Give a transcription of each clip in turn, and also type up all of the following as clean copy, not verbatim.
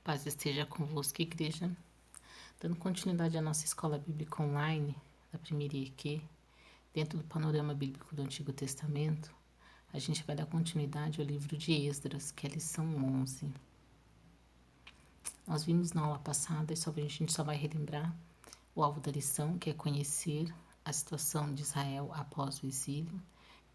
Paz esteja convosco, igreja. Dando continuidade à nossa escola bíblica online, da primeira IEQ, dentro do panorama bíblico do Antigo Testamento, a gente vai dar continuidade ao livro de Esdras, que é a lição 11. Nós vimos na aula passada, e a gente só vai relembrar o alvo da lição, que é conhecer a situação de Israel após o exílio,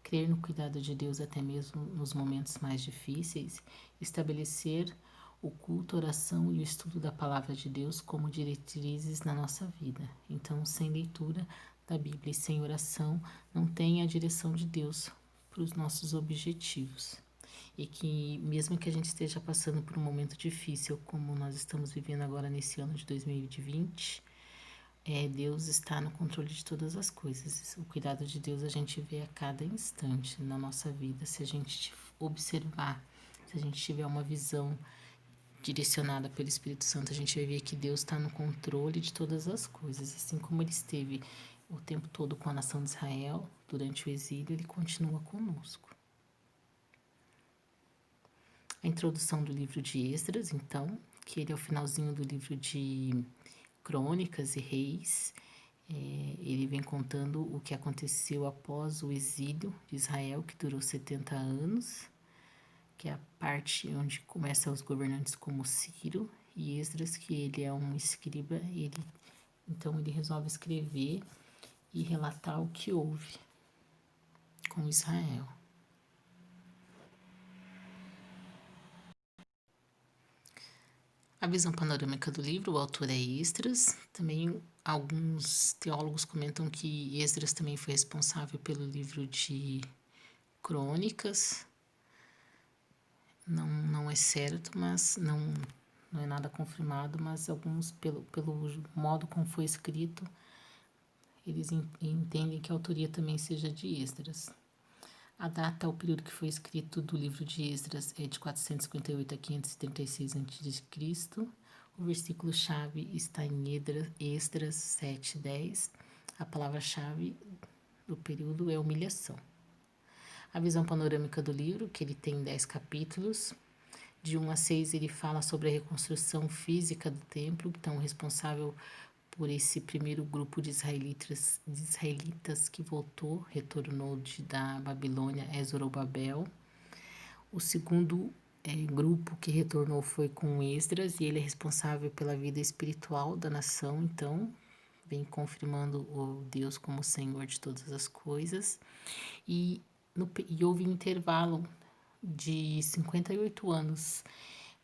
crer no cuidado de Deus até mesmo nos momentos mais difíceis, estabelecer o culto, a oração e o estudo da palavra de Deus como diretrizes na nossa vida. Então, sem leitura da Bíblia e sem oração, não tem a direção de Deus para os nossos objetivos. E que mesmo que a gente esteja passando por um momento difícil, como nós estamos vivendo agora nesse ano de 2020, Deus está no controle de todas as coisas. O cuidado de Deus a gente vê a cada instante na nossa vida. Se a gente observar, se a gente tiver uma visão direcionada pelo Espírito Santo, a gente vai ver que Deus está no controle de todas as coisas. Assim como Ele esteve o tempo todo com a nação de Israel, durante o exílio, Ele continua conosco. A introdução do livro de Esdras, então, que ele é o finalzinho do livro de Crônicas e Reis. Ele vem contando o que aconteceu após o exílio de Israel, que durou 70 anos, que é a parte onde começam os governantes como Ciro e Esdras, que ele é um escriba, então ele resolve escrever e relatar o que houve com Israel. A visão panorâmica do livro, o autor é Esdras. Também alguns teólogos comentam que Esdras também foi responsável pelo livro de Crônicas. Não é certo, mas não é nada confirmado, mas alguns, pelo modo como foi escrito, eles entendem que a autoria também seja de Esdras. A data, o período que foi escrito do livro de Esdras é de 458 a 536 a.C. O versículo-chave está em Esdras 7:10. A palavra-chave do período é humilhação. A visão panorâmica do livro, que ele tem 10 capítulos. De 1 a 6, ele fala sobre a reconstrução física do templo, então responsável por esse primeiro grupo de israelitas que retornou da Babilônia, é Zorobabel. O segundo grupo que retornou foi com Esdras, e ele é responsável pela vida espiritual da nação, então vem confirmando o Deus como Senhor de todas as coisas. E houve intervalo de 58 anos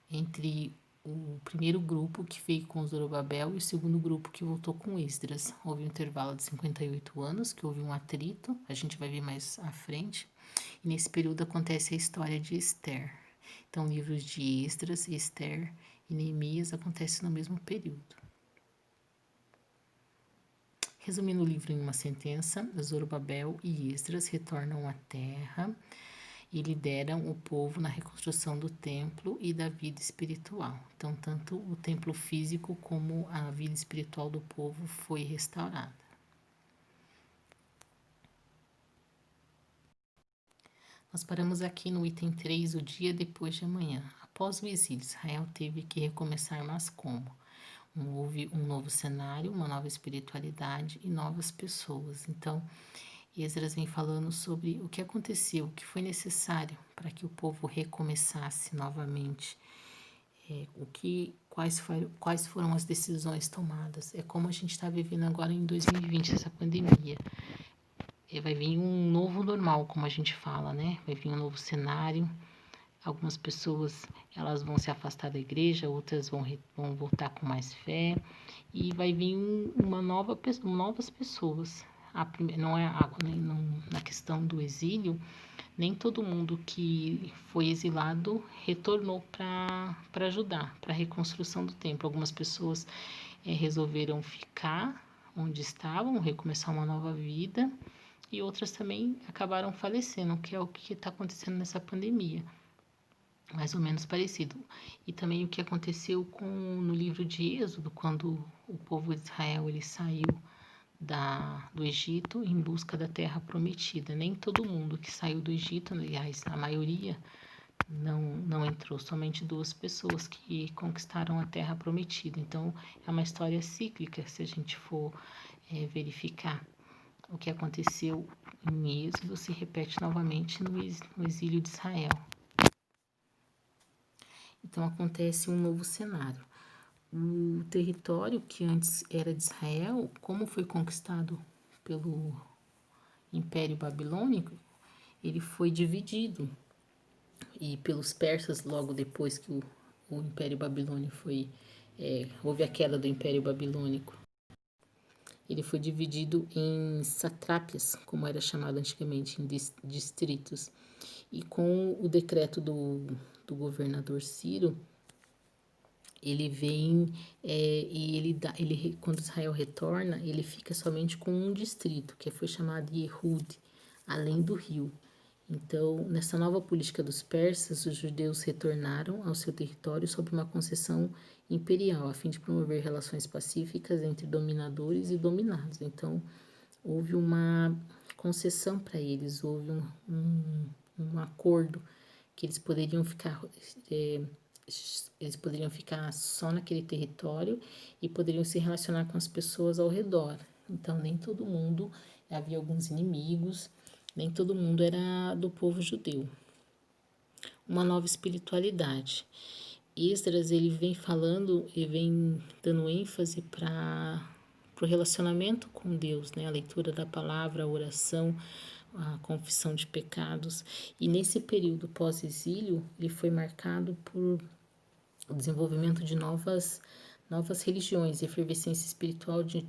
entre o primeiro grupo que veio com Zorobabel e o segundo grupo que voltou com Esdras. Houve um intervalo de 58 anos, que houve um atrito, a gente vai ver mais à frente. E nesse período acontece a história de Esther. Então, livros de Esdras, Esther e Neemias acontecem no mesmo período. Resumindo o livro em uma sentença, Zorobabel e Esdras retornam à terra e lideram o povo na reconstrução do templo e da vida espiritual. Então, tanto o templo físico como a vida espiritual do povo foi restaurada. Nós paramos aqui no item 3, o dia depois de amanhã. Após o exílio, Israel teve que recomeçar, mas como? Houve um novo cenário, uma nova espiritualidade e novas pessoas. Então, Esdras vem falando sobre o que aconteceu, o que foi necessário para que o povo recomeçasse novamente. Quais foram as decisões tomadas. É como a gente está vivendo agora em 2020, essa pandemia. Vai vir um novo normal, como a gente fala, né? Vai vir um novo cenário. Algumas pessoas elas vão se afastar da igreja, outras vão voltar com mais fé. E vai vir novas pessoas. Não é na questão do exílio, nem todo mundo que foi exilado retornou para ajudar, para a reconstrução do templo. Algumas pessoas resolveram ficar onde estavam, recomeçar uma nova vida, e outras também acabaram falecendo, que é o que está acontecendo nessa pandemia. Mais ou menos parecido. E também o que aconteceu no livro de Êxodo, quando o povo de Israel ele saiu do Egito em busca da terra prometida. Nem todo mundo que saiu do Egito, aliás, a maioria não entrou, somente 2 pessoas que conquistaram a Terra Prometida. Então, é uma história cíclica, se a gente for verificar. O que aconteceu em Êxodo se repete novamente no exílio de Israel. Então, acontece um novo cenário. O território que antes era de Israel, como foi conquistado pelo Império Babilônico, ele foi dividido. E pelos persas, logo depois que o Império Babilônico houve a queda do Império Babilônico, ele foi dividido em satrápias, como era chamado antigamente, em distritos. E com o decreto do governador Ciro, ele vem e quando Israel retorna, ele fica somente com um distrito, que foi chamado de Yehud, além do rio. Então, nessa nova política dos persas, os judeus retornaram ao seu território sob uma concessão imperial, a fim de promover relações pacíficas entre dominadores e dominados. Então, houve uma concessão para eles, houve um acordo que eles poderiam ficar só naquele território e poderiam se relacionar com as pessoas ao redor. Então, nem todo mundo, havia alguns inimigos, nem todo mundo era do povo judeu. Uma nova espiritualidade. Esdras, ele vem falando e vem dando ênfase para o relacionamento com Deus, né? A leitura da palavra, a oração, a confissão de pecados. E nesse período pós-exílio, ele foi marcado por o desenvolvimento de novas religiões, efervescência espiritual de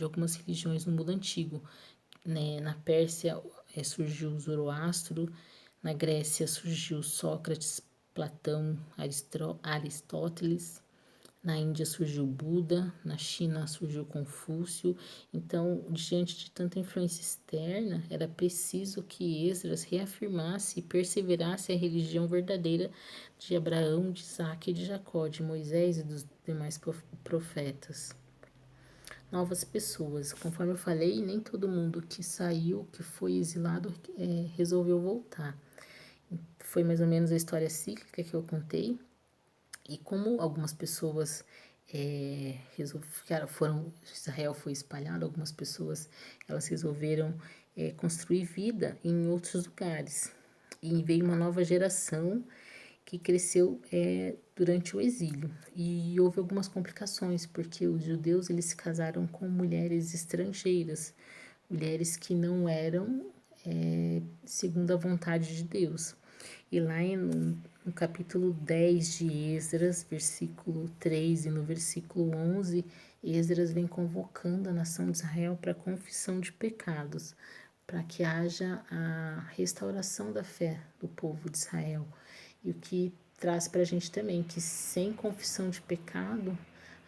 algumas religiões no mundo antigo, né? Na Pérsia surgiu o Zoroastro, na Grécia surgiu Sócrates, Platão, Aristóteles, na Índia surgiu Buda, na China surgiu Confúcio. Então, diante de tanta influência externa, era preciso que Esdras reafirmasse e perseverasse a religião verdadeira de Abraão, de Isaac e de Jacó, de Moisés e dos demais profetas. Novas pessoas. Conforme eu falei, nem todo mundo que saiu, que foi exilado, resolveu voltar. Foi mais ou menos a história cíclica que eu contei. E como algumas pessoas Israel foi espalhado, algumas pessoas elas resolveram construir vida em outros lugares. E veio uma nova geração que cresceu durante o exílio. E houve algumas complicações, porque os judeus eles se casaram com mulheres estrangeiras, mulheres que não eram segundo a vontade de Deus. E lá no capítulo 10 de Esdras, versículo 3 e no versículo 11, Esdras vem convocando a nação de Israel para a confissão de pecados, para que haja a restauração da fé do povo de Israel. E o que traz para a gente também que sem confissão de pecado,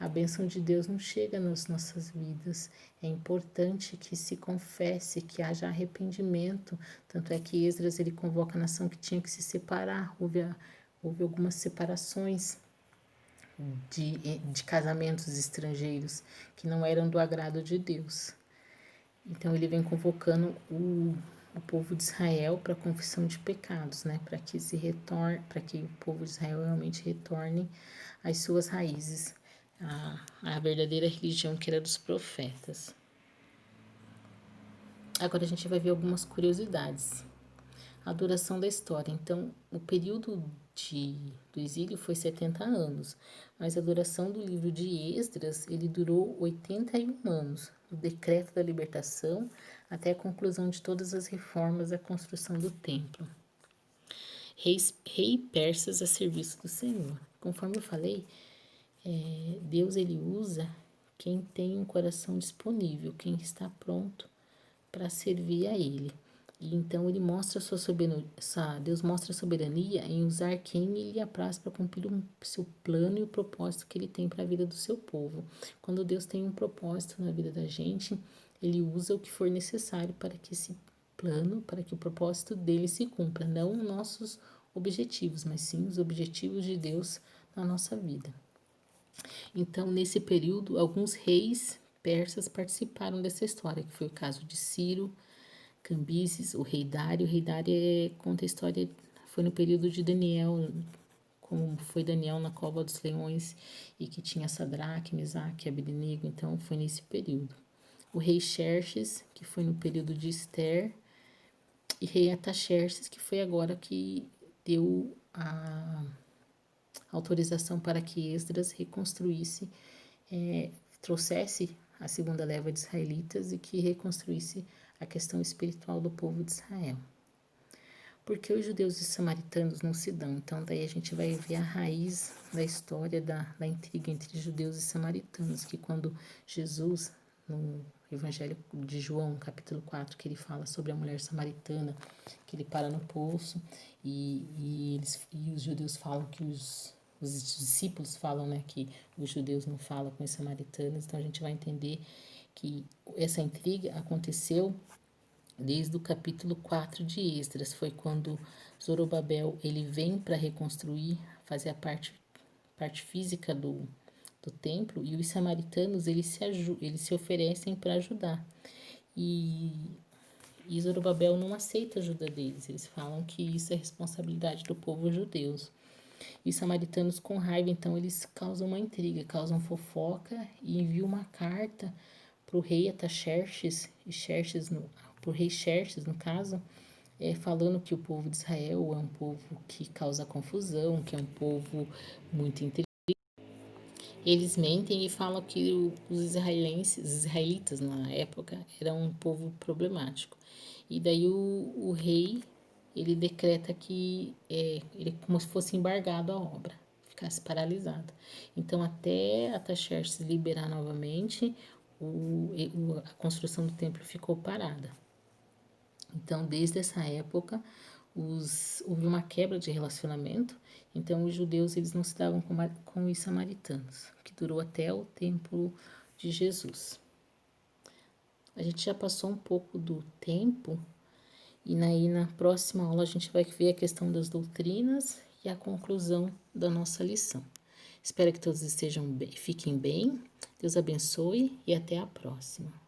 a bênção de Deus não chega nas nossas vidas. É importante que se confesse, que haja arrependimento. Tanto é que Esdras ele convoca a nação que tinha que se separar. Houve algumas separações de casamentos estrangeiros que não eram do agrado de Deus. Então ele vem convocando o povo de Israel para a confissão de pecados, né? Para que o povo de Israel realmente retorne às suas raízes, a verdadeira religião que era dos profetas. Agora a gente vai ver algumas curiosidades. A duração da história. Então, o período do exílio foi 70 anos, mas a duração do livro de Esdras, ele durou 81 anos, do decreto da libertação até a conclusão de todas as reformas da construção do templo. Rei persas a serviço do Senhor. Conforme eu falei, Deus ele usa quem tem um coração disponível, quem está pronto para servir a Ele. E então ele mostra Deus mostra a soberania em usar quem lhe apraz para cumprir o seu plano e o propósito que ele tem para a vida do seu povo. Quando Deus tem um propósito na vida da gente, ele usa o que for necessário para que esse plano, para que o propósito dele se cumpra, não nossos objetivos, mas sim os objetivos de Deus na nossa vida. Então, nesse período, alguns reis persas participaram dessa história, que foi o caso de Ciro, Cambises, o rei Dário. O rei Dário conta a história foi no período de Daniel, como foi Daniel na cova dos leões e que tinha Sadraque, Mesaque e Abednego, então foi nesse período. O rei Xerxes, que foi no período de Ester, e rei Ataxerxes, que foi agora que deu a autorização para que Esdras reconstruísse, trouxesse a segunda leva de israelitas e que reconstruísse a questão espiritual do povo de Israel. Porque os judeus e samaritanos não se dão. Então, daí a gente vai ver a raiz da história da intriga entre judeus e samaritanos, que quando Jesus, no Evangelho de João, capítulo 4, que ele fala sobre a mulher samaritana, que ele para no poço e os judeus falam que os discípulos falam, né, que os judeus não falam com os samaritanos, então a gente vai entender que essa intriga aconteceu desde o capítulo 4 de Esdras. Foi quando Zorobabel ele vem para reconstruir, fazer a parte física do templo, e os samaritanos eles se oferecem para ajudar. E Zorobabel não aceita a ajuda deles, eles falam que isso é responsabilidade do povo judeu. E os samaritanos, com raiva, então, eles causam uma intriga, causam fofoca e enviam uma carta para o rei Ataxerxes, para o rei Xerxes, no caso, falando que o povo de Israel é um povo que causa confusão, que é um povo muito inteligente. Eles mentem e falam que os israelitas na época, eram um povo problemático. E daí o rei, ele decreta que ele como se fosse embargado a obra, ficasse paralisada. Então, até Ataxerxes liberar novamente, a construção do templo ficou parada. Então, desde essa época, houve uma quebra de relacionamento. Então, os judeus eles não se davam com os samaritanos, que durou até o tempo de Jesus. A gente já passou um pouco do tempo, e aí na próxima aula a gente vai ver a questão das doutrinas e a conclusão da nossa lição. Espero que todos fiquem bem. Deus abençoe e até a próxima.